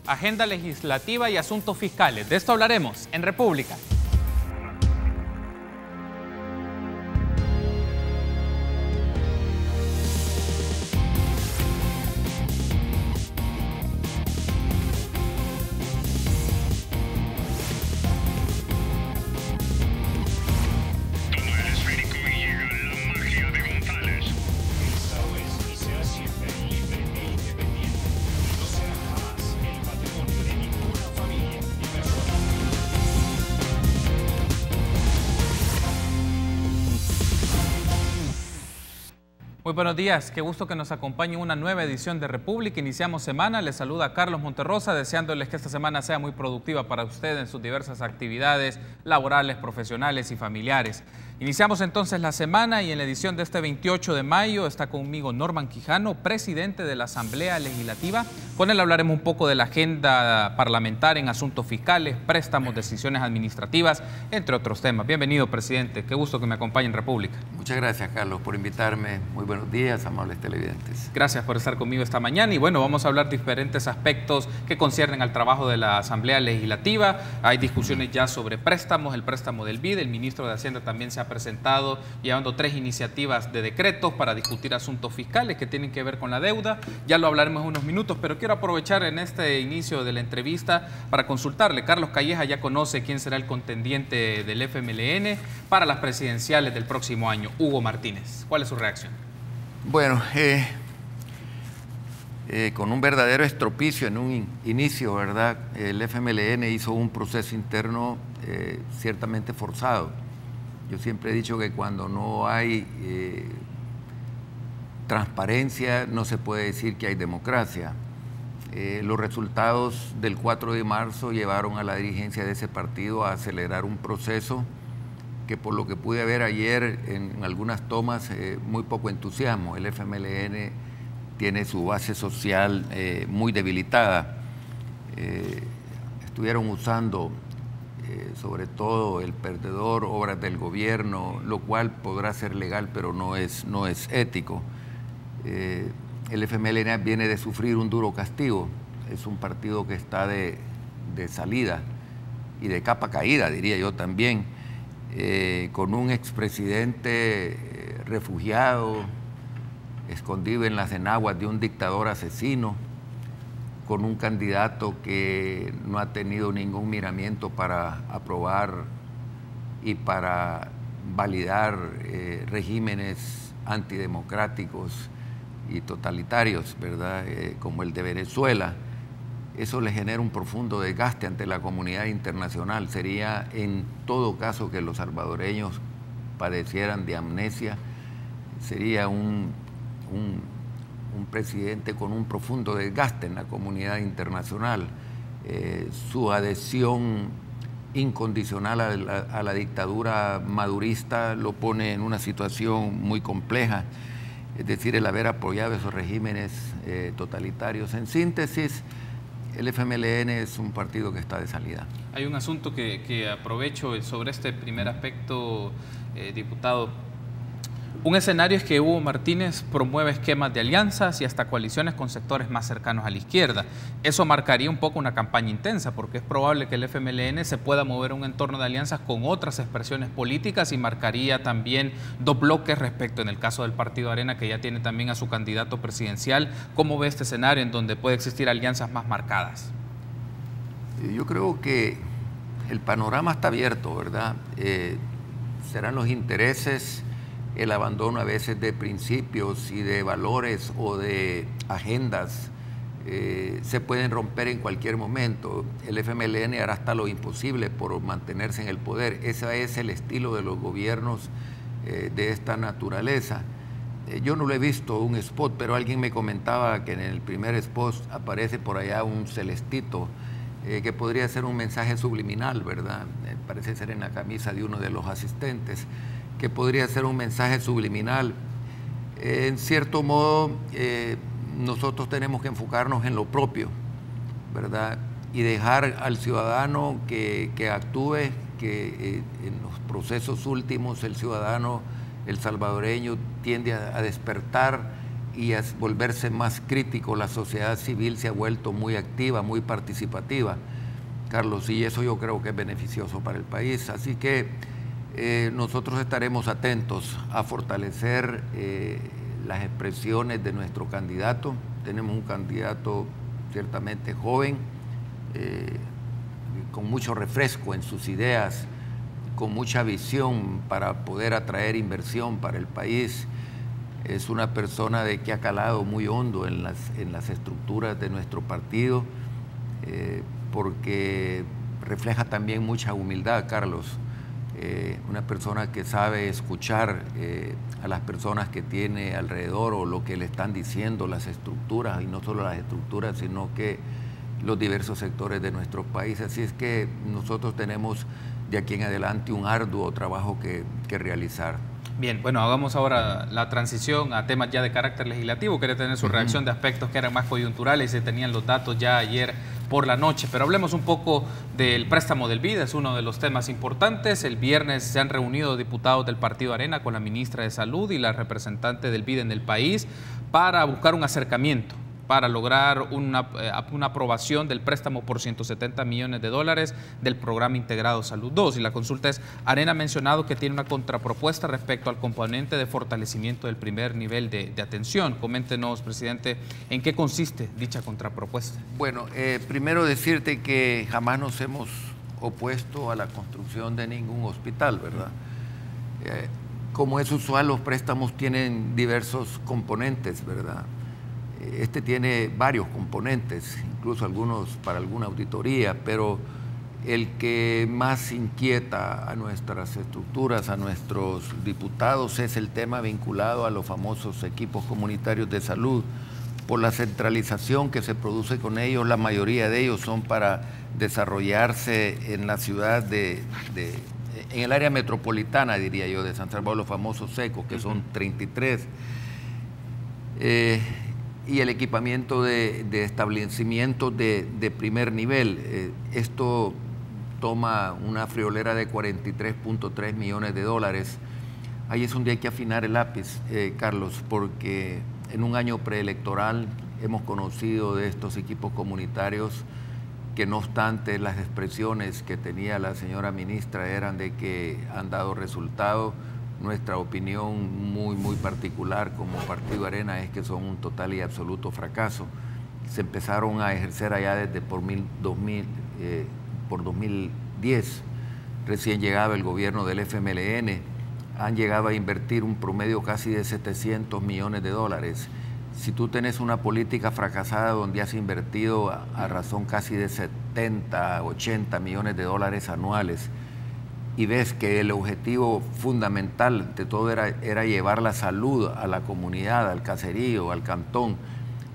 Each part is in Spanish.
agenda legislativa y asuntos fiscales. De esto hablaremos en República. Muy buenos días, qué gusto que nos acompañe en una nueva edición de República. Iniciamos semana, les saluda Carlos Monterrosa, deseándoles que esta semana sea muy productiva para usted en sus diversas actividades laborales, profesionales y familiares. Iniciamos entonces la semana y en la edición de este 28 de mayo está conmigo Norman Quijano, presidente de la Asamblea Legislativa. Con él hablaremos un poco de la agenda parlamentaria en asuntos fiscales, préstamos, decisiones administrativas, entre otros temas. Bienvenido, presidente. Qué gusto que me acompañe en República. Muchas gracias, Carlos, por invitarme. Muy buenos días, amables televidentes. Gracias por estar conmigo esta mañana. Y bueno, vamos a hablar de diferentes aspectos que conciernen al trabajo de la Asamblea Legislativa. Hay discusiones ya sobre préstamos, el préstamo del BID. El ministro de Hacienda también se ha presentado llevando 3 iniciativas de decretos para discutir asuntos fiscales que tienen que ver con la deuda. Ya lo hablaremos en unos minutos, pero quiero aprovechar en este inicio de la entrevista para consultarle. Carlos Calleja ya conoce quién será el contendiente del FMLN para las presidenciales del próximo año, Hugo Martínez. ¿Cuál es su reacción? Bueno, con un verdadero estropicio en un inicio, ¿verdad? El FMLN hizo un proceso interno ciertamente forzado. Yo siempre he dicho que cuando no hay transparencia no se puede decir que hay democracia. Los resultados del 4 de marzo llevaron a la dirigencia de ese partido a acelerar un proceso que, por lo que pude ver ayer en algunas tomas, muy poco entusiasmo. El FMLN tiene su base social muy debilitada. Estuvieron usando sobre todo el perdedor, obras del gobierno, lo cual podrá ser legal, pero no es ético. El FMLN viene de sufrir un duro castigo. Es un partido que está de salida y de capa caída, diría yo también, con un expresidente refugiado, escondido en las enaguas de un dictador asesino, con un candidato que no ha tenido ningún miramiento para aprobar y para validar regímenes antidemocráticos y totalitarios, ¿verdad? Como el de Venezuela. Eso le genera un profundo desgaste ante la comunidad internacional. Sería en todo caso que los salvadoreños padecieran de amnesia. Sería un presidente con un profundo desgaste en la comunidad internacional. Su adhesión incondicional a la dictadura madurista lo pone en una situación muy compleja, es decir, el haber apoyado esos regímenes totalitarios. En síntesis, el FMLN es un partido que está de salida. Hay un asunto que aprovecho sobre este primer aspecto, diputado. Un escenario es que Hugo Martínez promueve esquemas de alianzas y hasta coaliciones con sectores más cercanos a la izquierda. Eso marcaría un poco una campaña intensa, porque es probable que el FMLN se pueda mover a un entorno de alianzas con otras expresiones políticas y marcaría también 2 bloques respecto, en el caso del Partido Arena, que ya tiene también a su candidato presidencial. ¿Cómo ve este escenario en donde puede existir alianzas más marcadas? Yo creo que el panorama está abierto, ¿verdad? Serán los intereses, el abandono a veces de principios y de valores o de agendas se pueden romper en cualquier momento. El FMLN hará hasta lo imposible por mantenerse en el poder. Ese es el estilo de los gobiernos de esta naturaleza. Yo no lo he visto un spot, pero alguien me comentaba que en el primer spot aparece por allá un celestito que podría ser un mensaje subliminal, ¿verdad? Parece ser en la camisa de uno de los asistentes, que podría ser un mensaje subliminal. En cierto modo, nosotros tenemos que enfocarnos en lo propio, ¿verdad? Y dejar al ciudadano que actúe, que en los procesos últimos el ciudadano, el salvadoreño, tiende a despertar y volverse más crítico. La sociedad civil se ha vuelto muy activa, muy participativa, Carlos, y eso yo creo que es beneficioso para el país. Así que nosotros estaremos atentos a fortalecer las expresiones de nuestro candidato. Tenemos un candidato ciertamente joven, con mucho refresco en sus ideas, con mucha visión para poder atraer inversión para el país. Es una persona que ha calado muy hondo en las estructuras de nuestro partido, porque refleja también mucha humildad, Carlos. Una persona que sabe escuchar a las personas que tiene alrededor o lo que le están diciendo las estructuras, y no solo las estructuras, sino que los diversos sectores de nuestro país. Así es que nosotros tenemos de aquí en adelante un arduo trabajo que realizar. Bien, bueno, hagamos ahora la transición a temas ya de carácter legislativo. Quería tener su reacción de aspectos que eran más coyunturales y se tenían los datos ya ayer por la noche. Pero hablemos un poco del préstamo del BID, es uno de los temas importantes. El viernes se han reunido diputados del Partido Arena con la ministra de Salud y la representante del BID en el país para buscar un acercamiento, para lograr una aprobación del préstamo por $170 millones del Programa Integrado Salud 2. Y la consulta es, Arena ha mencionado que tiene una contrapropuesta respecto al componente de fortalecimiento del primer nivel de atención. Coméntenos, presidente, ¿en qué consiste dicha contrapropuesta? Bueno, primero decirte que jamás nos hemos opuesto a la construcción de ningún hospital, ¿verdad? Como es usual, los préstamos tienen diversos componentes, ¿verdad? Este tiene varios componentes, incluso algunos para alguna auditoría, pero el que más inquieta a nuestras estructuras, a nuestros diputados, es el tema vinculado a los famosos equipos comunitarios de salud. Por la centralización que se produce con ellos, la mayoría de ellos son para desarrollarse en la ciudad en el área metropolitana, diría yo, de San Salvador, los famosos secos, que son 33. Y el equipamiento de establecimientos de primer nivel. Esto toma una friolera de $43.3 millones. Ahí es donde hay que afinar el lápiz, Carlos, porque en un año preelectoral hemos conocido de estos equipos comunitarios que, no obstante las expresiones que tenía la señora ministra eran de que han dado resultado. Nuestra opinión muy particular como Partido Arena es que son un total y absoluto fracaso. Se empezaron a ejercer allá desde por 2010, recién llegaba el gobierno del FMLN, han llegado a invertir un promedio casi de $700 millones. Si tú tenés una política fracasada donde has invertido a razón casi de 70, 80 millones de dólares anuales, y ves que el objetivo fundamental de todo era llevar la salud a la comunidad, al caserío, al cantón,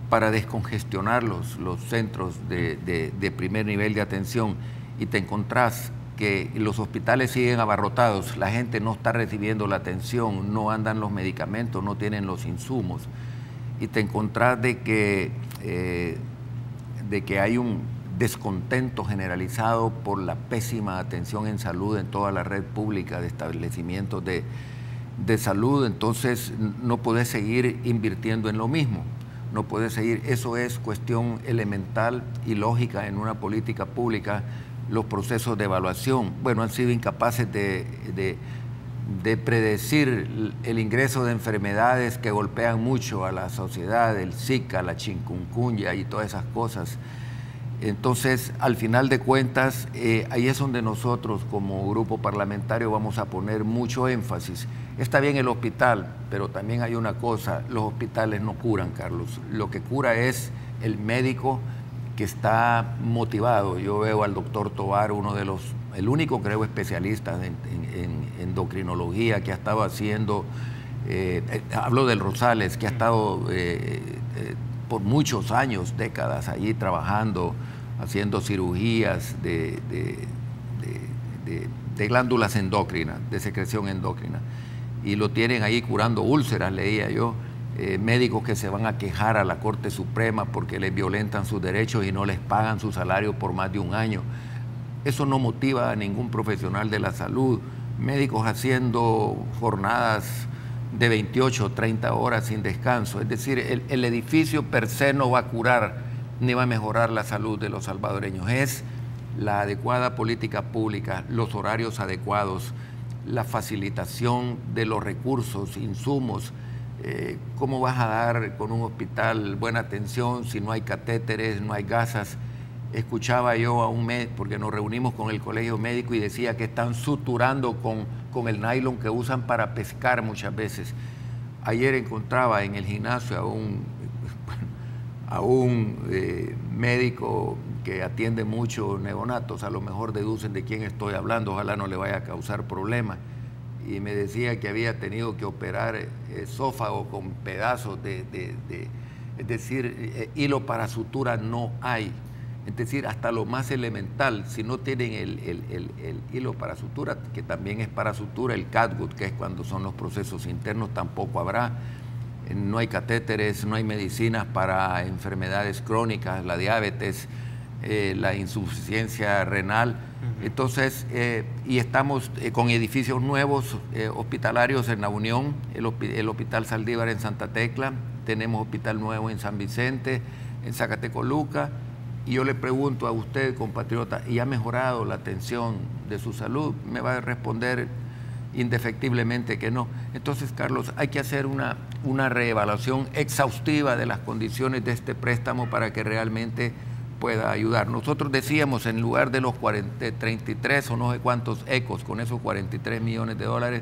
para descongestionar los centros de primer nivel de atención, y te encontrás que los hospitales siguen abarrotados, la gente no está recibiendo la atención, no andan los medicamentos, no tienen los insumos, y te encontrás de que hay un descontento generalizado por la pésima atención en salud en toda la red pública de establecimientos de salud. Entonces no podés seguir invirtiendo en lo mismo, no podés seguir. Eso es cuestión elemental y lógica en una política pública. Los procesos de evaluación, bueno, han sido incapaces de predecir el ingreso de enfermedades que golpean mucho a la sociedad, el Zika, la chikungunya y todas esas cosas. Entonces, al final de cuentas, ahí es donde nosotros como grupo parlamentario vamos a poner mucho énfasis. Está bien el hospital, pero también hay una cosa, los hospitales no curan, Carlos. Lo que cura es el médico que está motivado. Yo veo al doctor Tovar, el único, creo, especialista en endocrinología que ha estado haciendo, hablo del Rosales, que ha estado por muchos años, décadas, allí trabajando, haciendo cirugías de glándulas endócrinas, de secreción endócrina. Y lo tienen ahí curando úlceras, leía yo. Médicos que se van a quejar a la Corte Suprema porque les violentan sus derechos y no les pagan su salario por más de un año. Eso no motiva a ningún profesional de la salud. Médicos haciendo jornadas de 28 o 30 horas sin descanso. Es decir, el edificio per se no va a curar ni va a mejorar la salud de los salvadoreños. Es la adecuada política pública, los horarios adecuados, la facilitación de los recursos, insumos. ¿Cómo vas a dar con un hospital buena atención si no hay catéteres, no hay gasas? Escuchaba yo a un médico, porque nos reunimos con el colegio médico y decía que están suturando con el nylon que usan para pescar muchas veces. Ayer encontraba en el gimnasio a un médico que atiende muchos neonatos, a lo mejor deducen de quién estoy hablando, ojalá no le vaya a causar problemas, y me decía que había tenido que operar esófago con pedazos es decir, hilo para sutura no hay. Es decir, hasta lo más elemental, si no tienen el hilo para sutura, que también es para sutura, el catgut, que es cuando son los procesos internos, tampoco habrá. No hay catéteres, no hay medicinas para enfermedades crónicas, la diabetes, la insuficiencia renal. Entonces, y estamos con edificios nuevos hospitalarios en La Unión, el Hospital Saldívar en Santa Tecla, tenemos hospital nuevo en San Vicente, en Zacatecoluca. Y yo le pregunto a usted, compatriota, ¿y ha mejorado la atención de su salud? Me va a responder indefectiblemente que no. Entonces, Carlos, hay que hacer una reevaluación exhaustiva de las condiciones de este préstamo para que realmente pueda ayudar. Nosotros decíamos, en lugar de los 33 o no sé cuántos ecos, con esos 43 millones de dólares,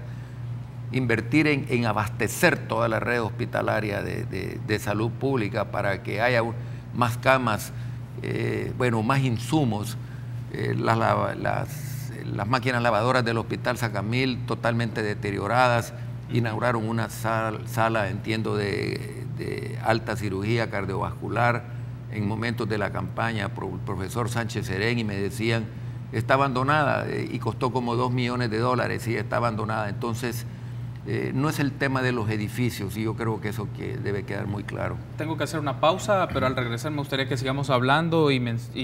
invertir en abastecer toda la red hospitalaria de salud pública para que haya más camas, más insumos. Las máquinas lavadoras del Hospital Sacamil totalmente deterioradas. Inauguraron una sala, entiendo, de alta cirugía cardiovascular en momentos de la campaña por el profesor Sánchez Serén, y me decían, está abandonada, y costó como $2 millones y está abandonada. Entonces, no es el tema de los edificios, y yo creo que eso debe quedar muy claro. Tengo que hacer una pausa, pero al regresar me gustaría que sigamos hablando y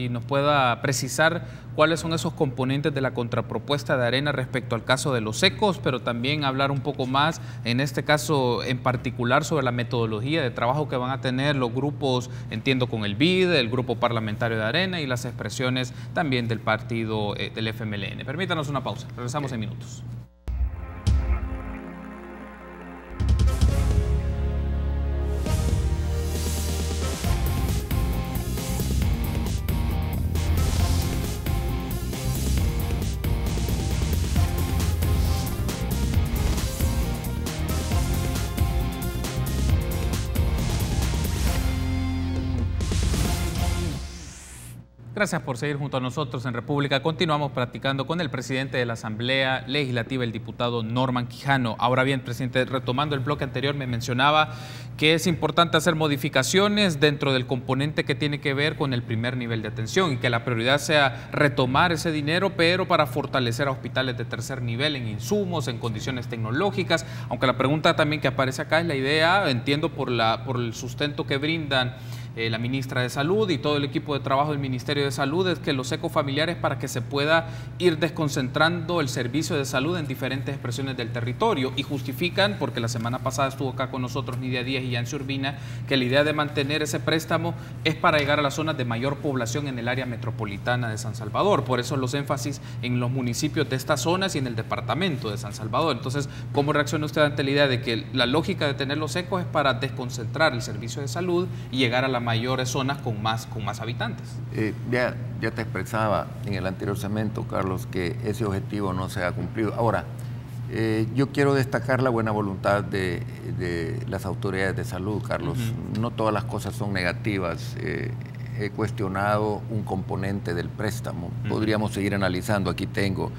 nos pueda precisar cuáles son esos componentes de la contrapropuesta de Arena respecto al caso de los ecos, pero también hablar un poco más, en este caso en particular, sobre la metodología de trabajo que van a tener los grupos, entiendo, con el BID, el grupo parlamentario de Arena y las expresiones también del partido del FMLN. Permítanos una pausa, regresamos en minutos. Gracias por seguir junto a nosotros en República. Continuamos platicando con el presidente de la Asamblea Legislativa, el diputado Norman Quijano. Ahora bien, presidente, retomando el bloque anterior, me mencionaba que es importante hacer modificaciones dentro del componente que tiene que ver con el primer nivel de atención y que la prioridad sea retomar ese dinero, pero para fortalecer a hospitales de tercer nivel en insumos, en condiciones tecnológicas. Aunque la pregunta también que aparece acá es la idea, entiendo por el sustento que brindan la ministra de Salud y todo el equipo de trabajo del Ministerio de Salud, es que los ecofamiliares, para que se pueda ir desconcentrando el servicio de salud en diferentes expresiones del territorio, y justifican, porque la semana pasada estuvo acá con nosotros Nidia Díaz y Yancy Urbina, que la idea de mantener ese préstamo es para llegar a las zonas de mayor población en el área metropolitana de San Salvador. Por eso los énfasis en los municipios de estas zonas y en el departamento de San Salvador. Entonces, ¿cómo reacciona usted ante la idea de que la lógica de tener los ecos es para desconcentrar el servicio de salud y llegar a las mayores zonas con más habitantes? Ya te expresaba en el anterior segmento, Carlos, que ese objetivo no se ha cumplido. Ahora, yo quiero destacar la buena voluntad de las autoridades de salud, Carlos. No todas las cosas son negativas. He cuestionado un componente del préstamo. Podríamos seguir analizando. Aquí tengo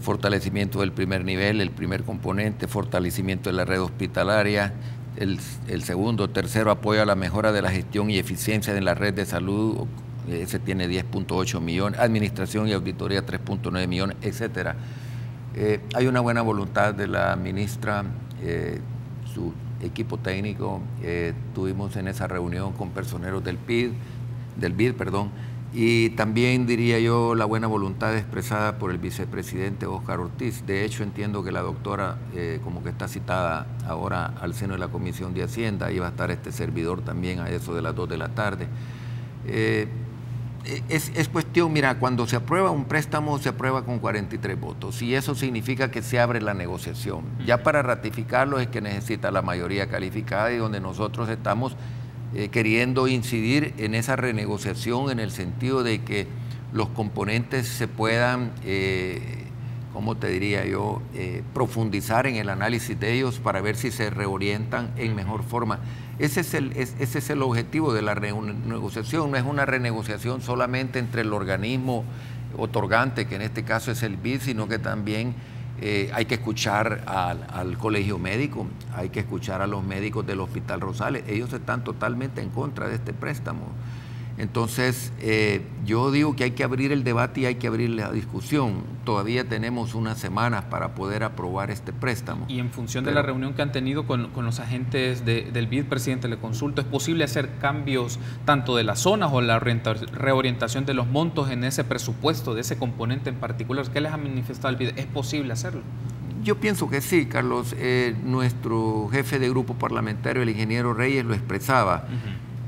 fortalecimiento del primer nivel, el primer componente, fortalecimiento de la red hospitalaria. El segundo, tercero, apoyo a la mejora de la gestión y eficiencia de la red de salud. Ese tiene 10.8 millones, administración y auditoría 3.9 millones, etcétera. Hay una buena voluntad de la ministra, su equipo técnico. Tuvimos en esa reunión con personeros del BID, Y también diría yo la buena voluntad expresada por el vicepresidente Óscar Ortiz. De hecho, entiendo que la doctora como que está citada ahora al seno de la Comisión de Hacienda, y va a estar este servidor también a eso de las 2 de la tarde. Es cuestión, mira, cuando se aprueba un préstamo se aprueba con 43 votos y eso significa que se abre la negociación. Ya para ratificarlo es que necesita la mayoría calificada y donde nosotros estamos queriendo incidir en esa renegociación en el sentido de que los componentes se puedan, ¿cómo te diría yo?, profundizar en el análisis de ellos para ver si se reorientan en mejor forma. Ese es el objetivo de la renegociación, no es una renegociación solamente entre el organismo otorgante, que en este caso es el BID, sino que también hay que escuchar al colegio médico, hay que escuchar a los médicos del Hospital Rosales. Ellos están totalmente en contra de este préstamo. Entonces, yo digo que hay que abrir el debate y hay que abrir la discusión. Todavía tenemos unas semanas para poder aprobar este préstamo. Y en función de la reunión que han tenido con los agentes del BID, presidente, le consulto, ¿es posible hacer cambios tanto de las zonas o la reorientación de los montos en ese presupuesto, de ese componente en particular? ¿Qué les ha manifestado el BID? ¿Es posible hacerlo? Yo pienso que sí, Carlos. Nuestro jefe de grupo parlamentario, el ingeniero Reyes, lo expresaba.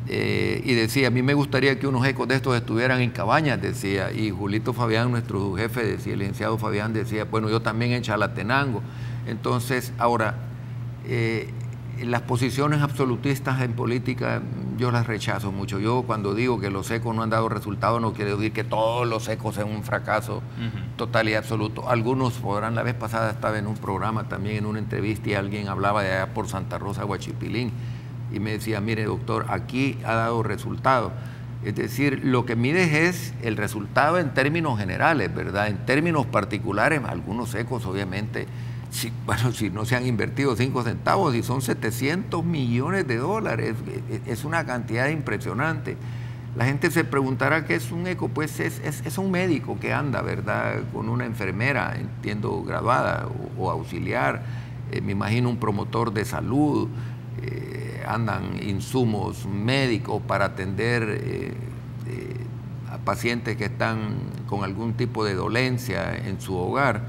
Y decía, a mí me gustaría que unos ecos de estos estuvieran en Cabañas, decía, y Julito Fabián, nuestro jefe, decía, el licenciado Fabián decía, bueno, yo también en Chalatenango. Entonces, ahora, las posiciones absolutistas en política, yo las rechazo mucho. Yo cuando digo que los ecos no han dado resultado, no quiere decir que todos los ecos sean un fracaso total y absoluto. Algunos podrán, la vez pasada estaba en un programa también, en una entrevista, y alguien hablaba de allá por Santa Rosa, Huachipilín, y me decía, mire doctor, aquí ha dado resultado. Es decir, lo que mides es el resultado en términos generales, ¿verdad? En términos particulares, algunos ecos obviamente, si no se han invertido 5 centavos y son 700 millones de dólares, es una cantidad impresionante. La gente se preguntará qué es un eco, pues es un médico que anda, ¿verdad? Con una enfermera, entiendo, graduada o auxiliar, me imagino un promotor de salud, andan insumos médicos para atender a pacientes que están con algún tipo de dolencia en su hogar.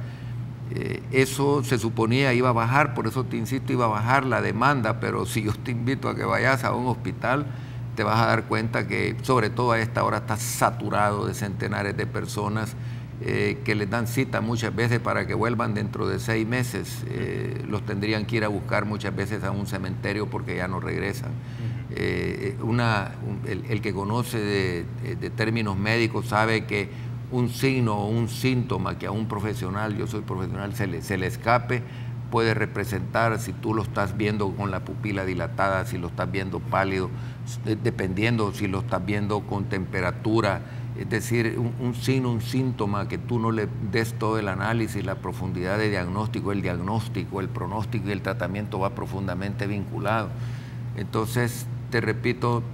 Eso se suponía iba a bajar, por eso te insisto, iba a bajar la demanda, pero si yo te invito a que vayas a un hospital, te vas a dar cuenta que sobre todo a esta hora está saturado de centenares de personas que les dan cita muchas veces para que vuelvan dentro de 6 meses. Los tendrían que ir a buscar muchas veces a un cementerio porque ya no regresan. El que conoce de términos médicos sabe que un signo o un síntoma que a un profesional, yo soy profesional, se le escape, puede representar, si tú lo estás viendo con la pupila dilatada, si lo estás viendo pálido, dependiendo si lo estás viendo con temperatura. Es decir, un signo, un síntoma que tú no le des todo el análisis, la profundidad de diagnóstico, el pronóstico y el tratamiento va profundamente vinculado. Entonces, te repito,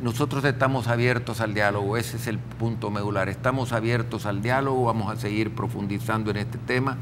nosotros estamos abiertos al diálogo, ese es el punto medular, estamos abiertos al diálogo, vamos a seguir profundizando en este tema,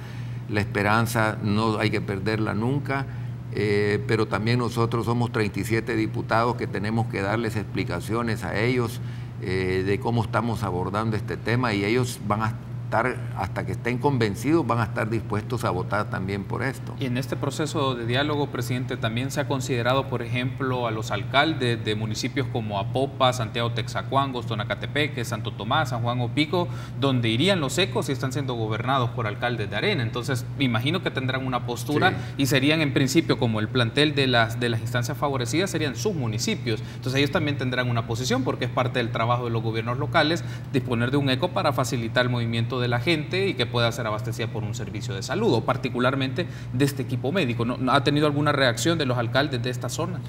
la esperanza no hay que perderla nunca. Pero también nosotros somos 37 diputados que tenemos que darles explicaciones a ellos de cómo estamos abordando este tema y ellos van a estar, hasta que estén convencidos, van a estar dispuestos a votar también por esto. Y en este proceso de diálogo, presidente, también se ha considerado, por ejemplo, a los alcaldes de municipios como Apopa, Santiago Texacuangos, Tonacatepeque, Santo Tomás, San Juan Opico, donde irían los ecos y están siendo gobernados por alcaldes de Arena. Entonces, me imagino que tendrán una postura y serían en principio como el plantel de las instancias favorecidas, serían sus municipios. Entonces, ellos también tendrán una posición porque es parte del trabajo de los gobiernos locales disponer de un eco para facilitar el movimiento de la gente y que pueda ser abastecida por un servicio de salud, o particularmente de este equipo médico. ¿No ha tenido alguna reacción de los alcaldes de esta zona?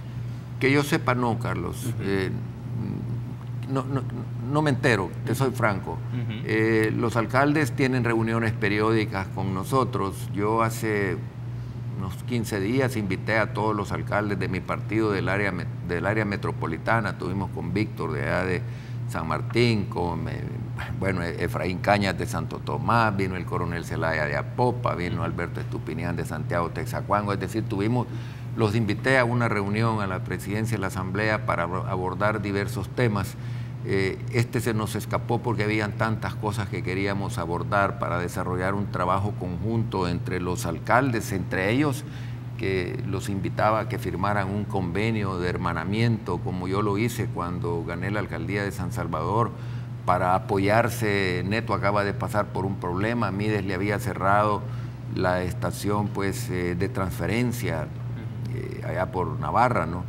Que yo sepa, no, Carlos. No me entero, te soy franco. Los alcaldes tienen reuniones periódicas con nosotros. Yo hace unos 15 días invité a todos los alcaldes de mi partido del área metropolitana. Tuvimos con Víctor de allá de San Martín, con Efraín Cañas de Santo Tomás, vino el coronel Zelaya de Apopa, vino Alberto Estupinián de Santiago Texacuango. Es decir, los invité a una reunión a la presidencia de la Asamblea para abordar diversos temas. Este se nos escapó porque habían tantas cosas que queríamos abordar para desarrollar un trabajo conjunto entre los alcaldes, entre ellos, que los invitaba a que firmaran un convenio de hermanamiento, como yo lo hice cuando gané la alcaldía de San Salvador, para apoyarse. Neto acaba de pasar por un problema, Mides le había cerrado la estación pues, de transferencia allá por Navarra, ¿no?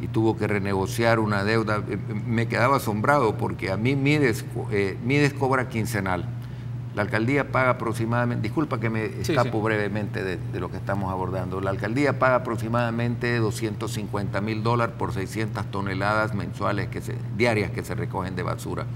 Y tuvo que renegociar una deuda. Me quedaba asombrado porque a mí Mides cobra quincenal. La alcaldía paga aproximadamente, disculpa que me escapo brevemente de lo que estamos abordando, la alcaldía paga aproximadamente $250,000 por 600 toneladas mensuales diarias que se recogen de basura.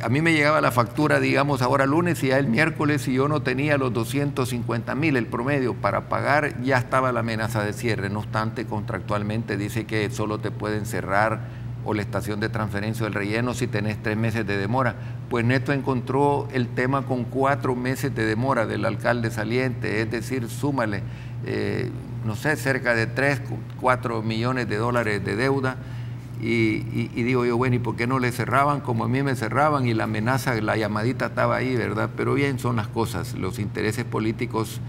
A mí me llegaba la factura, digamos, ahora lunes y ya el miércoles, y yo no tenía los 250,000, el promedio, para pagar. Ya estaba la amenaza de cierre. No obstante, contractualmente dice que solo te pueden cerrar o la estación de transferencia del relleno si tenés 3 meses de demora. Pues Neto encontró el tema con 4 meses de demora del alcalde saliente, es decir, súmale, no sé, cerca de 3, 4 millones de dólares de deuda. Y digo yo, bueno, ¿y por qué no le cerraban como a mí me cerraban? Y la amenaza, la llamadita estaba ahí, ¿verdad? Pero bien, son las cosas. Los intereses políticos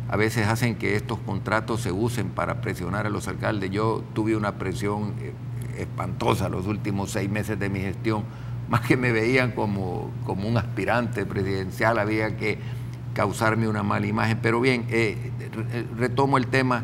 a veces hacen que estos contratos se usen para presionar a los alcaldes. Yo tuve una presión espantosa los últimos 6 meses de mi gestión, más que me veían como un aspirante presidencial, había que causarme una mala imagen. Pero bien, retomo el tema.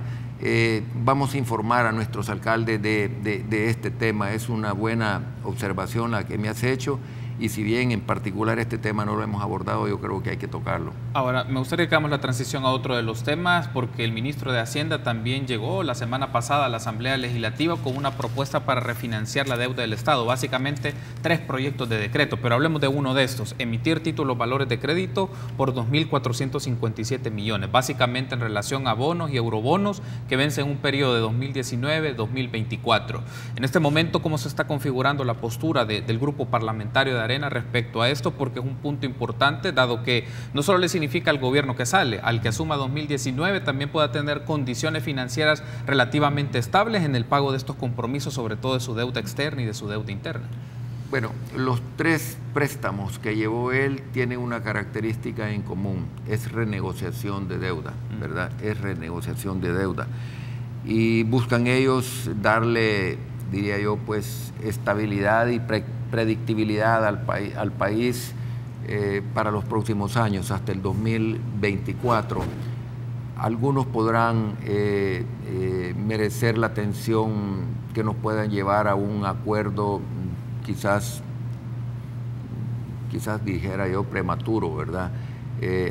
Vamos a informar a nuestros alcaldes de este tema. Es una buena observación la que me has hecho, y si bien en particular este tema no lo hemos abordado, yo creo que hay que tocarlo. Ahora, me gustaría que hagamos la transición a otro de los temas, porque el ministro de Hacienda también llegó la semana pasada a la Asamblea Legislativa con una propuesta para refinanciar la deuda del Estado, básicamente 3 proyectos de decreto, pero hablemos de uno de estos: emitir títulos valores de crédito por 2.457 millones, básicamente en relación a bonos y eurobonos que vencen un periodo de 2019-2024. En este momento, ¿cómo se está configurando la postura del grupo parlamentario de Arena respecto a esto? Porque es un punto importante, dado que no solo le significa al gobierno que sale, al que asuma 2019 también pueda tener condiciones financieras relativamente estables en el pago de estos compromisos, sobre todo de su deuda externa y de su deuda interna. Bueno, los 3 préstamos que llevó él tienen una característica en común: es renegociación de deuda, ¿verdad? Es renegociación de deuda. Y buscan ellos darle, diría yo, pues estabilidad y predictibilidad al país para los próximos años, hasta el 2024. Algunos podrán merecer la atención que nos puedan llevar a un acuerdo, quizás dijera yo prematuro, ¿verdad?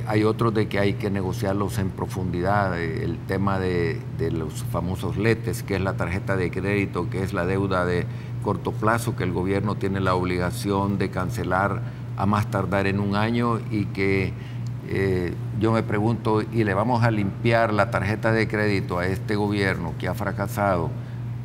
Hay otros de que hay que negociarlos en profundidad. El tema de los famosos LETES, que es la tarjeta de crédito, que es la deuda de corto plazo que el gobierno tiene la obligación de cancelar a más tardar en 1 año, y que yo me pregunto, ¿y le vamos a limpiar la tarjeta de crédito a este gobierno que ha fracasado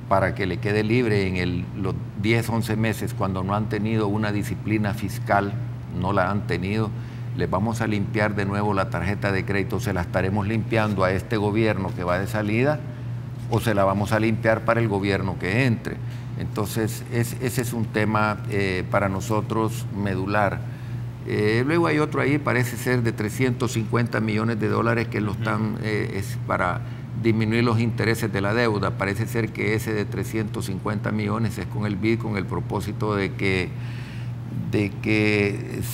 para que le quede libre en los 10, 11 meses cuando no han tenido una disciplina fiscal? No la han tenido. ¿Les vamos a limpiar de nuevo la tarjeta de crédito? ¿Se la estaremos limpiando a este gobierno que va de salida, o se la vamos a limpiar para el gobierno que entre? Entonces, ese es un tema para nosotros medular. Luego hay otro ahí, parece ser de 350 millones de dólares que lo están, es para disminuir los intereses de la deuda. Parece ser que ese de 350 millones es con el BID, con el propósito de que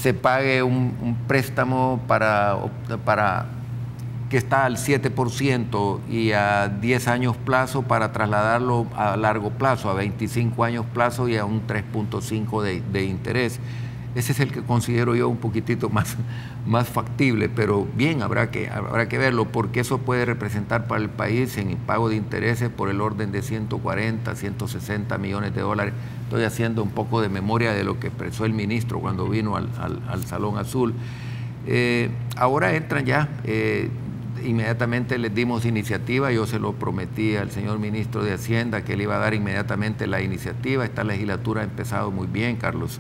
se pague un préstamo para que está al 7% y a 10 años plazo, para trasladarlo a largo plazo, a 25 años plazo y a un 3.5 de interés. Ese es el que considero yo un poquitito más factible, pero bien, habrá que verlo, porque eso puede representar para el país en pago de intereses por el orden de 140, 160 millones de dólares. Estoy haciendo un poco de memoria de lo que expresó el ministro cuando vino al Salón Azul. Ahora entran ya, inmediatamente les dimos iniciativa. Yo se lo prometí al señor ministro de Hacienda que le iba a dar inmediatamente la iniciativa. Esta legislatura ha empezado muy bien, Carlos,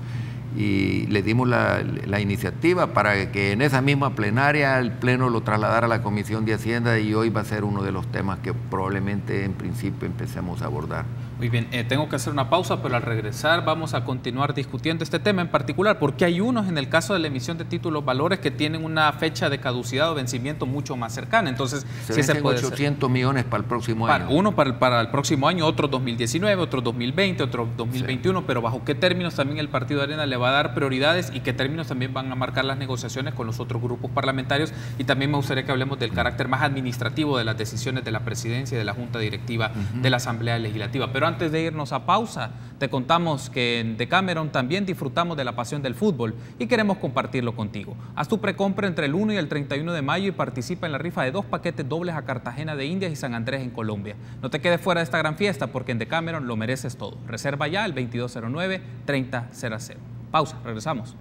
y le dimos la iniciativa para que en esa misma plenaria el Pleno lo trasladara a la Comisión de Hacienda, y hoy va a ser uno de los temas que probablemente en principio empecemos a abordar. Muy bien, tengo que hacer una pausa, pero al regresar vamos a continuar discutiendo este tema en particular, porque hay unos en el caso de la emisión de títulos valores que tienen una fecha de caducidad o vencimiento mucho más cercana. Entonces, se puede 800 millones para el próximo año. Uno para el próximo año, otro 2019, otro 2020, otro 2021, sí. Pero bajo qué términos también el Partido de Arena le va a dar prioridades y qué términos también van a marcar las negociaciones con los otros grupos parlamentarios. Y también me gustaría que hablemos del carácter más administrativo de las decisiones de la presidencia y de la Junta Directiva de la Asamblea Legislativa. Pero antes de irnos a pausa, te contamos que en Decameron también disfrutamos de la pasión del fútbol y queremos compartirlo contigo. Haz tu precompra entre el 1 y el 31 de mayo y participa en la rifa de 2 paquetes dobles a Cartagena de Indias y San Andrés en Colombia. No te quedes fuera de esta gran fiesta porque en Decameron lo mereces todo. Reserva ya al 2209-3000. Pausa, regresamos.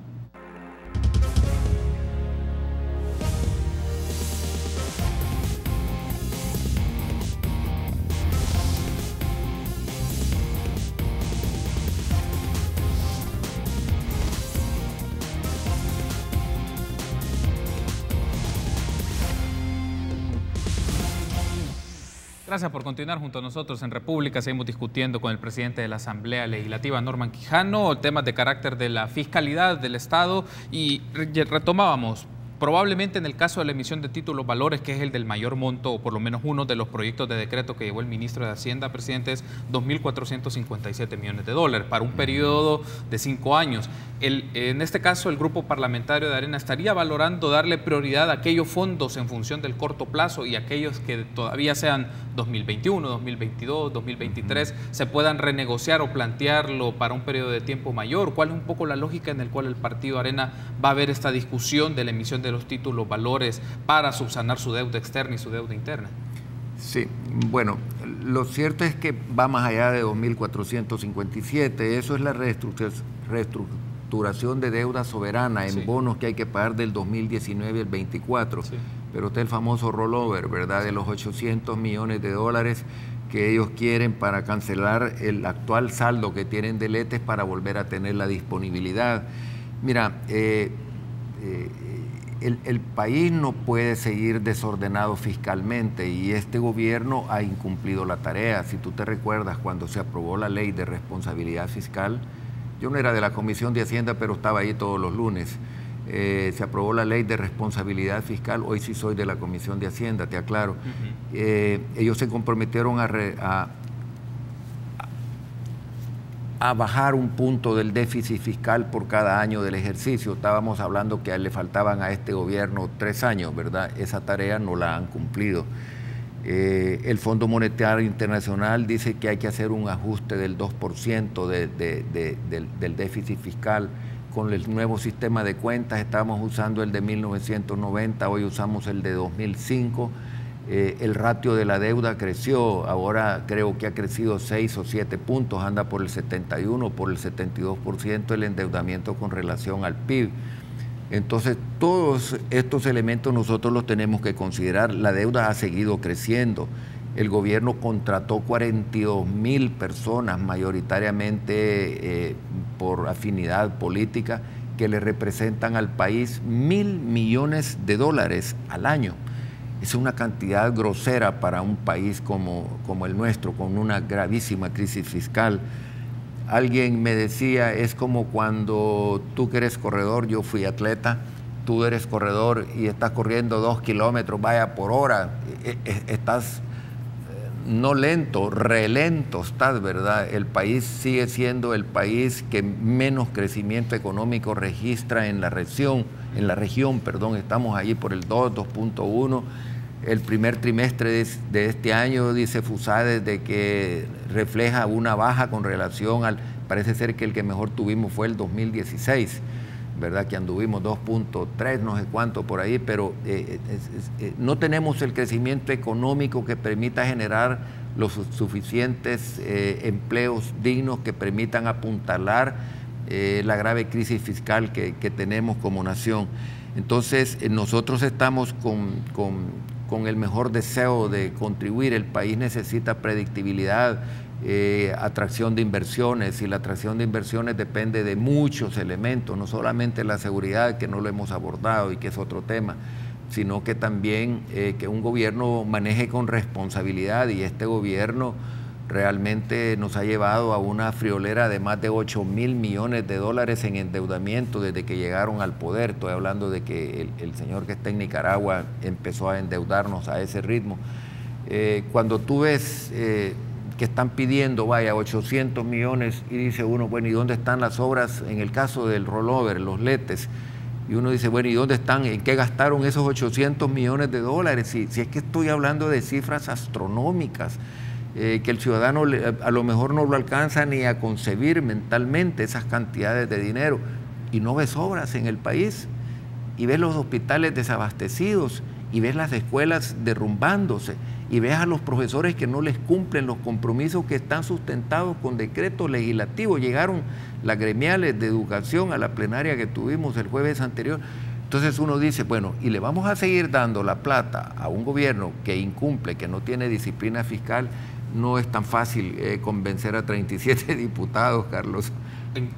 Gracias por continuar junto a nosotros en República. Seguimos discutiendo con el presidente de la Asamblea Legislativa, Norman Quijano, temas de carácter de la fiscalidad del Estado y retomábamos. Probablemente en el caso de la emisión de títulos valores, que es el del mayor monto, o por lo menos uno de los proyectos de decreto que llevó el ministro de Hacienda, presidente, es 2.457 millones de dólares para un periodo de 5 años. En este caso, el grupo parlamentario de Arena estaría valorando darle prioridad a aquellos fondos en función del corto plazo y aquellos que todavía sean 2021, 2022, 2023, se puedan renegociar o plantearlo para un periodo de tiempo mayor. ¿Cuál es un poco la lógica en la cual el Partido Arena va a ver esta discusión de la emisión de los títulos valores para subsanar su deuda externa y su deuda interna? Sí, bueno, lo cierto es que va más allá de 2.457, eso es la reestructuración de deuda soberana en bonos que hay que pagar del 2019 al 24, pero está el famoso rollover, ¿verdad?, de los 800 millones de dólares que ellos quieren para cancelar el actual saldo que tienen de letes para volver a tener la disponibilidad. Mira, el país no puede seguir desordenado fiscalmente y este gobierno ha incumplido la tarea. Si tú te recuerdas, cuando se aprobó la ley de responsabilidad fiscal, yo no era de la Comisión de Hacienda, pero estaba ahí todos los lunes. Se aprobó la ley de responsabilidad fiscal, hoy sí soy de la Comisión de Hacienda, te aclaro. Ellos se comprometieron a bajar un punto del déficit fiscal por cada año del ejercicio. Estábamos hablando que le faltaban a este gobierno 3 años, ¿verdad? Esa tarea no la han cumplido. El Fondo Monetario Internacional dice que hay que hacer un ajuste del 2% del déficit fiscal. Con el nuevo sistema de cuentas estábamos usando el de 1990, hoy usamos el de 2005. El ratio de la deuda creció, ahora creo que ha crecido 6 o 7 puntos, anda por el 71, por el 72% el endeudamiento con relación al PIB. Entonces, todos estos elementos nosotros los tenemos que considerar. La deuda ha seguido creciendo. El gobierno contrató 42.000 personas, mayoritariamente por afinidad política, que le representan al país 1.000 millones de dólares al año. Es una cantidad grosera para un país como el nuestro, con una gravísima crisis fiscal. Alguien me decía, es como cuando tú que eres corredor, yo fui atleta, tú eres corredor y estás corriendo 2 kilómetros, vaya por hora, estás no lento, relento estás, ¿verdad? El país sigue siendo el país que menos crecimiento económico registra en la región, estamos allí por el 2.1. El primer trimestre de este año, dice FUSADE, de que refleja una baja con relación al, parece ser que el que mejor tuvimos fue el 2016, ¿verdad? Que anduvimos 2.3, no sé cuánto por ahí, pero no tenemos el crecimiento económico que permita generar los suficientes empleos dignos que permitan apuntalar la grave crisis fiscal que tenemos como nación. Entonces, nosotros estamos con el mejor deseo de contribuir. El país necesita predictibilidad, atracción de inversiones, y la atracción de inversiones depende de muchos elementos, no solamente la seguridad, que no lo hemos abordado y que es otro tema, sino que también que un gobierno maneje con responsabilidad, y este gobierno realmente nos ha llevado a una friolera de más de 8.000 millones de dólares en endeudamiento desde que llegaron al poder. Estoy hablando de que el señor que está en Nicaragua empezó a endeudarnos a ese ritmo. Cuando tú ves que están pidiendo, 800 millones, y dice uno, bueno, ¿y dónde están las obras? En el caso del rollover, los letes, y uno dice, bueno, ¿y dónde están? ¿En qué gastaron esos 800 millones de dólares? Si es que estoy hablando de cifras astronómicas, que el ciudadano a lo mejor no lo alcanza ni a concebir mentalmente esas cantidades de dinero, y no ves obras en el país, y ves los hospitales desabastecidos, y ves las escuelas derrumbándose, y ves a los profesores que no les cumplen los compromisos que están sustentados con decretos legislativos. Llegaron las gremiales de educación a la plenaria que tuvimos el jueves anterior. Entonces uno dice, bueno, y le vamos a seguir dando la plata a un gobierno que incumple, que no tiene disciplina fiscal. No es tan fácil convencer a 37 diputados, Carlos.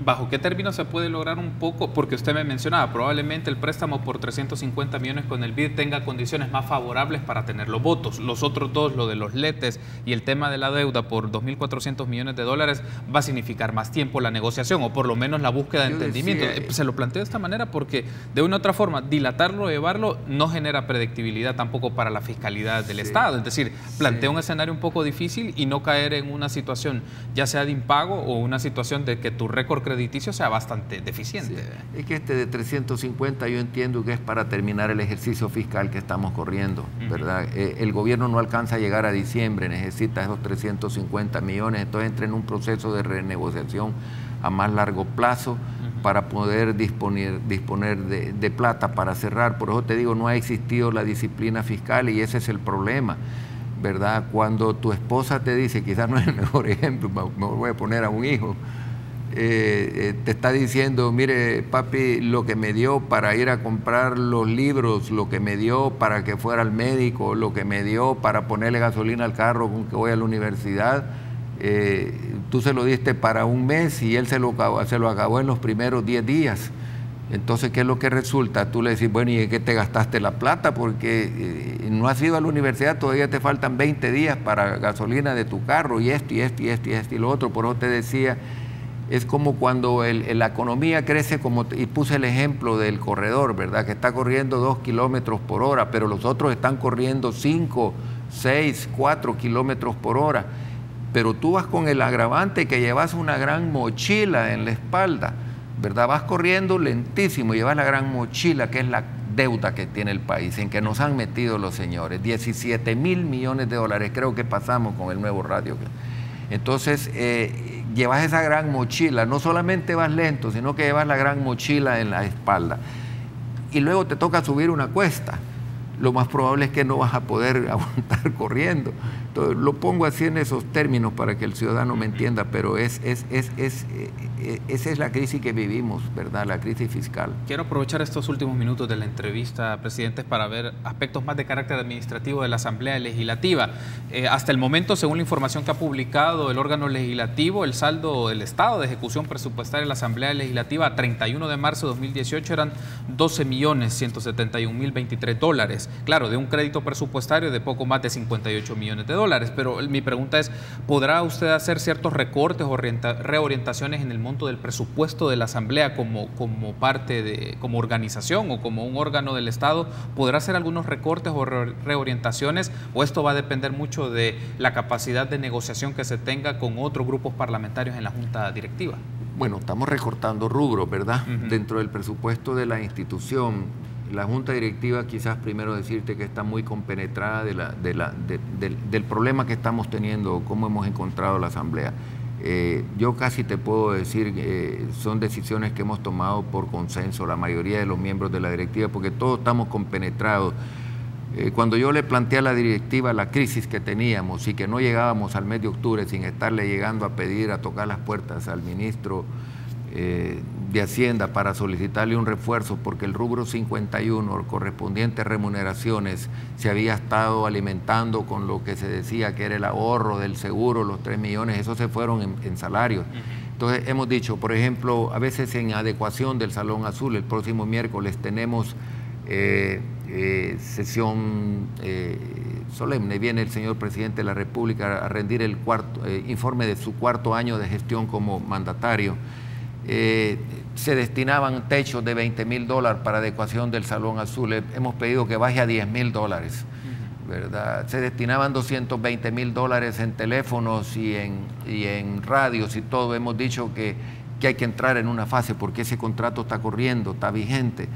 ¿Bajo qué términos se puede lograr un poco? Porque usted me mencionaba, probablemente el préstamo por 350 millones con el BID tenga condiciones más favorables para tener los votos. Los otros dos, lo de los letes y el tema de la deuda por 2.400 millones de dólares, va a significar más tiempo la negociación, o por lo menos la búsqueda de entendimiento. Se lo planteo de esta manera porque, de una u otra forma, dilatarlo, llevarlo, no genera predictibilidad tampoco para la fiscalidad del Estado. Es decir, plantea un escenario un poco difícil y no caer en una situación, ya sea de impago o una situación de que tu récord crediticio sea bastante deficiente. Sí. Es que este de 350 yo entiendo que es para terminar el ejercicio fiscal que estamos corriendo, ¿verdad? El gobierno no alcanza a llegar a diciembre, necesita esos 350 millones, entonces entra en un proceso de renegociación a más largo plazo para poder disponer de plata para cerrar. Por eso te digo, no ha existido la disciplina fiscal y ese es el problema, ¿verdad? Cuando tu esposa te dice, quizás no es el mejor ejemplo, me voy a poner a un hijo, te está diciendo, mire papi, lo que me dio para ir a comprar los libros, lo que me dio para que fuera al médico, lo que me dio para ponerle gasolina al carro con que voy a la universidad, tú se lo diste para un mes y él se lo acabó en los primeros 10 días. Entonces, ¿qué es lo que resulta? Tú le decís, bueno, ¿y en qué te gastaste la plata? Porque no has ido a la universidad, todavía te faltan 20 días para gasolina de tu carro, y esto, y esto, y esto, y esto, y lo otro. Por eso te decía, es como cuando la economía crece, y puse el ejemplo del corredor, ¿verdad? Que está corriendo 2 kilómetros por hora, pero los otros están corriendo 5, 6, 4 kilómetros por hora. Pero tú vas con el agravante que llevas una gran mochila en la espalda, ¿verdad? Vas corriendo lentísimo, llevas la gran mochila que es la deuda que tiene el país, en que nos han metido los señores, 17.000 millones de dólares, creo que pasamos con el nuevo radio. Entonces, llevas esa gran mochila, no solamente vas lento, sino que llevas la gran mochila en la espalda. Y luego te toca subir una cuesta. Lo más probable es que no vas a poder aguantar corriendo. Entonces, lo pongo así en esos términos para que el ciudadano me entienda, pero esa es la crisis que vivimos, ¿verdad? La crisis fiscal. Quiero aprovechar estos últimos minutos de la entrevista, presidente, para ver aspectos más de carácter administrativo de la Asamblea Legislativa. Hasta el momento, según la información que ha publicado el órgano legislativo, el saldo del estado de ejecución presupuestaria de la Asamblea Legislativa a 31 de marzo de 2018 eran 12.171.023 dólares. Claro, de un crédito presupuestario de poco más de 58 millones de dólares. Pero mi pregunta es, ¿podrá usted hacer ciertos recortes o reorientaciones en el monto del presupuesto de la Asamblea como organización o como un órgano del Estado? ¿Podrá hacer algunos recortes o reorientaciones, o esto va a depender mucho de la capacidad de negociación que se tenga con otros grupos parlamentarios en la Junta Directiva? Bueno, estamos recortando rubros, ¿verdad? Dentro del presupuesto de la institución. La Junta Directiva, quizás primero decirte que está muy compenetrada del problema que estamos teniendo, cómo hemos encontrado la Asamblea. Yo casi te puedo decir que son decisiones que hemos tomado por consenso, la mayoría de los miembros de la directiva, porque todos estamos compenetrados. Cuando yo le planteé a la directiva la crisis que teníamos y que no llegábamos al mes de octubre sin estarle llegando a pedir, a tocar las puertas al ministro de Hacienda para solicitarle un refuerzo, porque el rubro 51, correspondientes remuneraciones, se había estado alimentando con lo que se decía que era el ahorro del seguro, los 3 millones, esos se fueron en salarios. Entonces hemos dicho, por ejemplo, a veces en adecuación del Salón Azul, el próximo miércoles tenemos sesión solemne. Viene el señor presidente de la República a rendir el informe de su cuarto año de gestión como mandatario. Se destinaban techos de $20.000 para adecuación del Salón Azul. Hemos pedido que baje a $10.000, ¿verdad? Se destinaban $220.000 en teléfonos y en radios y todo. Hemos dicho que hay que entrar en una fase porque ese contrato está corriendo, está vigente.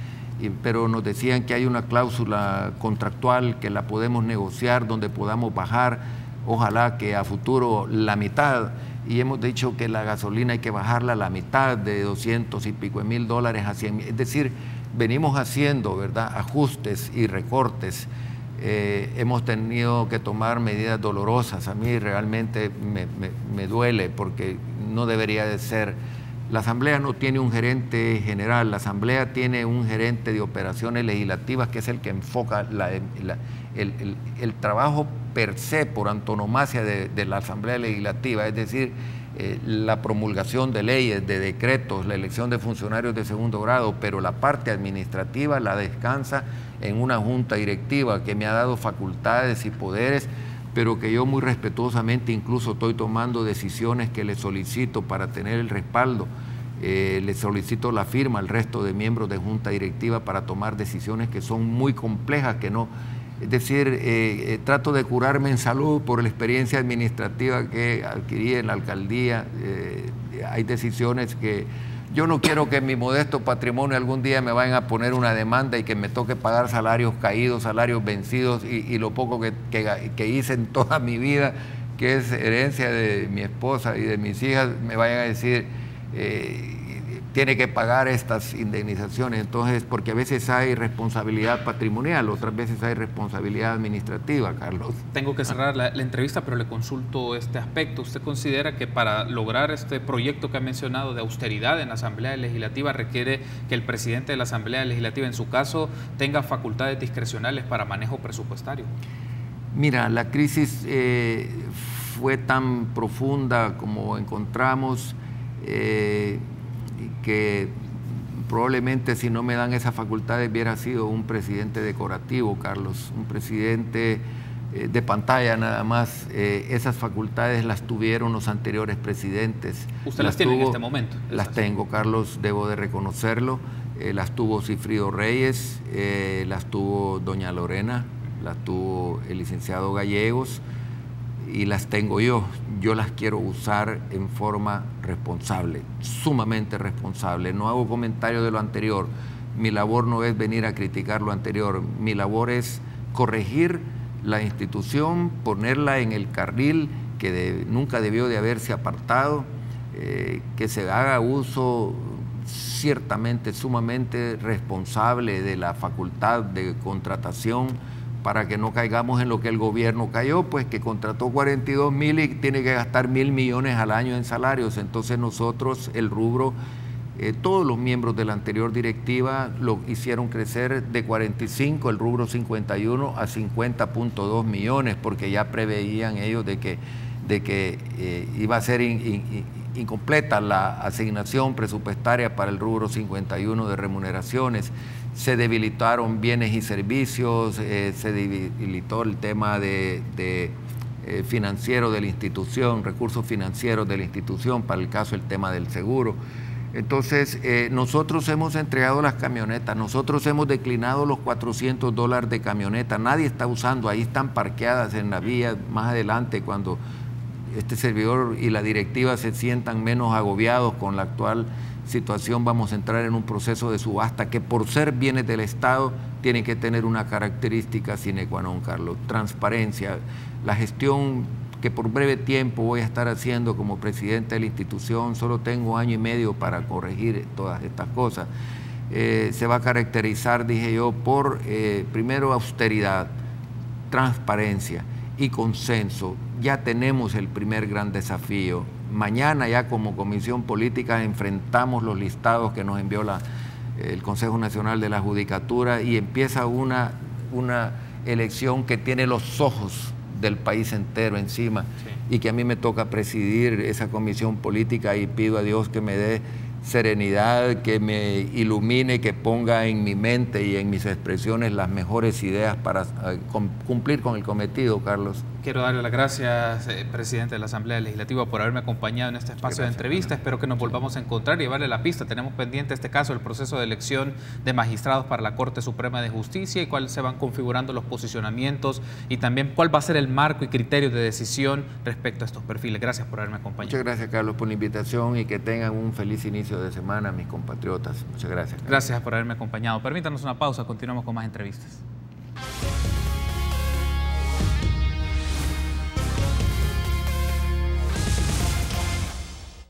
Pero nos decían que hay una cláusula contractual que la podemos negociar, donde podamos bajar, ojalá que a futuro la mitad, y hemos dicho que la gasolina hay que bajarla a la mitad, de $200 y pico mil a 100. Es decir, venimos haciendo, ¿verdad?, ajustes y recortes. Hemos tenido que tomar medidas dolorosas. A mí realmente me duele porque no debería de ser. La Asamblea no tiene un gerente general, la Asamblea tiene un gerente de operaciones legislativas que es el que enfoca el trabajo per se, por antonomasia de la Asamblea Legislativa, es decir, la promulgación de leyes, de decretos, la elección de funcionarios de segundo grado, pero la parte administrativa la descansa en una junta directiva que me ha dado facultades y poderes, pero que yo muy respetuosamente incluso estoy tomando decisiones que le solicito para tener el respaldo. Le solicito la firma al resto de miembros de junta directiva para tomar decisiones que son muy complejas, que no... Es decir, trato de curarme en salud por la experiencia administrativa que adquirí en la alcaldía. Hay decisiones que... Yo no quiero que en mi modesto patrimonio algún día me vayan a poner una demanda y que me toque pagar salarios caídos, salarios vencidos y lo poco que hice en toda mi vida, que es herencia de mi esposa y de mis hijas, me vayan a decir, tiene que pagar estas indemnizaciones. Entonces, porque a veces hay responsabilidad patrimonial, otras veces hay responsabilidad administrativa, Carlos. Tengo que cerrar la entrevista, pero le consulto este aspecto. ¿Usted considera que para lograr este proyecto que ha mencionado de austeridad en la Asamblea Legislativa requiere que el presidente de la Asamblea Legislativa, en su caso, tenga facultades discrecionales para manejo presupuestario? Mira, la crisis fue tan profunda como encontramos, que probablemente si no me dan esas facultades hubiera sido un presidente decorativo, Carlos, un presidente de pantalla nada más. Esas facultades las tuvieron los anteriores presidentes. ¿Usted las tiene en este momento? Las tengo, Carlos, debo de reconocerlo. Las tuvo Cifrido Reyes, las tuvo doña Lorena, las tuvo el licenciado Gallegos y las tengo yo. Yo las quiero usar en forma responsable, sumamente responsable. No hago comentario de lo anterior. Mi labor no es venir a criticar lo anterior. Mi labor es corregir la institución, ponerla en el carril que nunca debió de haberse apartado, que se haga uso ciertamente sumamente responsable de la facultad de contratación, para que no caigamos en lo que el gobierno cayó, pues que contrató 42.000 y tiene que gastar 1.000 millones al año en salarios. Entonces nosotros, el rubro, todos los miembros de la anterior directiva lo hicieron crecer de 45, el rubro 51, a 50.2 millones, porque ya preveían ellos de que iba a ser incompleta la asignación presupuestaria para el rubro 51 de remuneraciones. Se debilitaron bienes y servicios, se debilitó el tema financiero de la institución, recursos financieros de la institución, para el caso el tema del seguro. Entonces, nosotros hemos entregado las camionetas, nosotros hemos declinado los $400 de camioneta, nadie está usando, ahí están parqueadas en la vía. Más adelante, cuando este servidor y la directiva se sientan menos agobiados con la actual situación, vamos a entrar en un proceso de subasta que, por ser bienes del Estado, tiene que tener una característica sine qua non, Carlos: transparencia. La gestión que por breve tiempo voy a estar haciendo como presidente de la institución, solo tengo 1 año y medio para corregir todas estas cosas, se va a caracterizar, dije yo, por primero austeridad, transparencia y consenso. Ya tenemos el primer gran desafío. Mañana ya como Comisión Política enfrentamos los listados que nos envió el Consejo Nacional de la Judicatura y empieza una elección que tiene los ojos del país entero encima, sí, y que a mí me toca presidir esa Comisión Política, y pido a Dios que me dé serenidad, que me ilumine, que ponga en mi mente y en mis expresiones las mejores ideas para cumplir con el cometido, Carlos. Quiero darle las gracias, presidente de la Asamblea Legislativa, por haberme acompañado en este espacio de entrevista. Espero que nos volvamos a encontrar y llevarle la pista. Tenemos pendiente este caso, el proceso de elección de magistrados para la Corte Suprema de Justicia y cuáles se van configurando los posicionamientos y también cuál va a ser el marco y criterio de decisión respecto a estos perfiles. Gracias por haberme acompañado. Muchas gracias, Carlos, por la invitación y que tengan un feliz inicio de semana, mis compatriotas. Muchas gracias, Carlos. Gracias por haberme acompañado. Permítanos una pausa, continuamos con más entrevistas.